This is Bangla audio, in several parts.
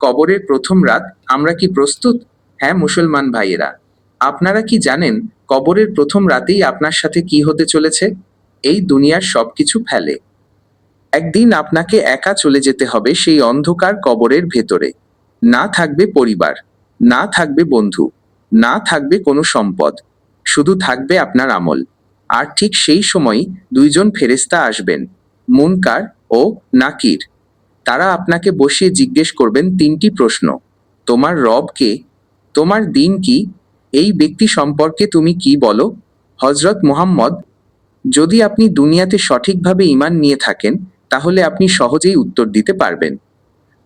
কবরের প্রথম রাত, আমরা কি প্রস্তুত? হ্যাঁ মুসলমান ভাইয়েরা, আপনারা কি জানেন কবরের প্রথম রাতেই আপনার সাথে কি হতে চলেছে? এই দুনিয়ার সবকিছু ফেলে একদিন আপনাকে একা চলে যেতে হবে সেই অন্ধকার কবরের ভেতরে। না থাকবে পরিবার, না থাকবে বন্ধু, না থাকবে কোনো সম্পদ, শুধু থাকবে আপনার আমল। আর ঠিক সেই সময়ই দুইজন ফেরেশতা আসবেন, মুনকার ও নাকির। তারা আপনাকে বসিয়ে জিজ্ঞেস করবেন তিনটি প্রশ্ন: তোমার রব কে? তোমার দিন কি? এই ব্যক্তি সম্পর্কে তুমি কি বলো? হজরত মুহাম্মদ, যদি আপনি দুনিয়াতে সঠিকভাবে ঈমান নিয়ে থাকেন তাহলে আপনি সহজেই উত্তর দিতে পারবেন,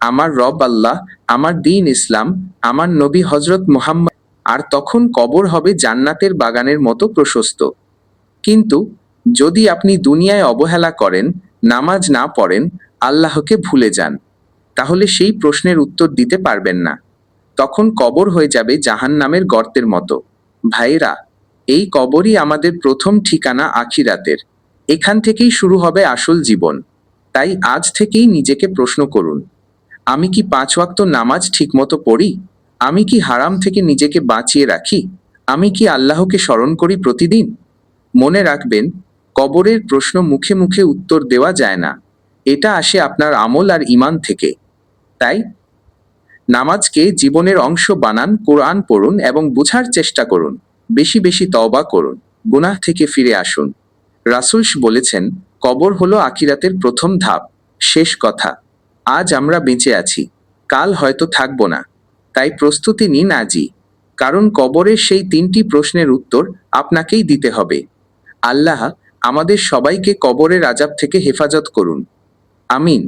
আমার রব আল্লাহ, আমার দ্বীন ইসলাম, আমার নবী হজরত মুহাম্মদ। আর তখন কবর হবে জান্নাতের বাগানের মতো প্রশস্ত। কিন্তু যদি আপনি দুনিয়ায় অবহেলা করেন, নামাজ না পড়েন, আল্লাহকে ভুলে যান, তাহলে সেই প্রশ্নের উত্তর দিতে পারবেন না। তখন কবর হয়ে যাবে জাহান্নামের গর্তের মতো। ভাইরা, এই কবরই আমাদের প্রথম ঠিকানা আখিরাতের। এখান থেকেই শুরু হবে আসল জীবন। তাই আজ থেকেই নিজেকে প্রশ্ন করুন, আমি কি 5 ওয়াক্ত নামাজ ঠিকমতো পড়ি? আমি কি হারাম থেকে নিজেকে বাঁচিয়ে রাখি? আমি কি আল্লাহকে স্মরণ করি প্রতিদিন? মনে রাখবেন, কবরের প্রশ্ন মুখে মুখে উত্তর দেওয়া যায় না, এটা আসে আপনার আমল আর ঈমান থেকে। তাই নামাজকে জীবনের অংশ বানান, কোরআন পড়ুন এবং বুঝার চেষ্টা করুন। বেশি বেশি তওবা করুন, গুনাহ থেকে ফিরে আসুন। রাসূল বলেছেন, কবর হলো আখিরাতের প্রথম ধাপ। শেষ কথা, আজ আমরা বেঁচে আছি, কাল হয়তো থাকবো না। তাই প্রস্তুতি নিন আজই, কারণ কবরের সেই তিনটি প্রশ্নের উত্তর আপনাকেই দিতে হবে। আল্লাহ আমাদের সবাইকে কবরের আযাব থেকে হেফাজত করুন। আমিন।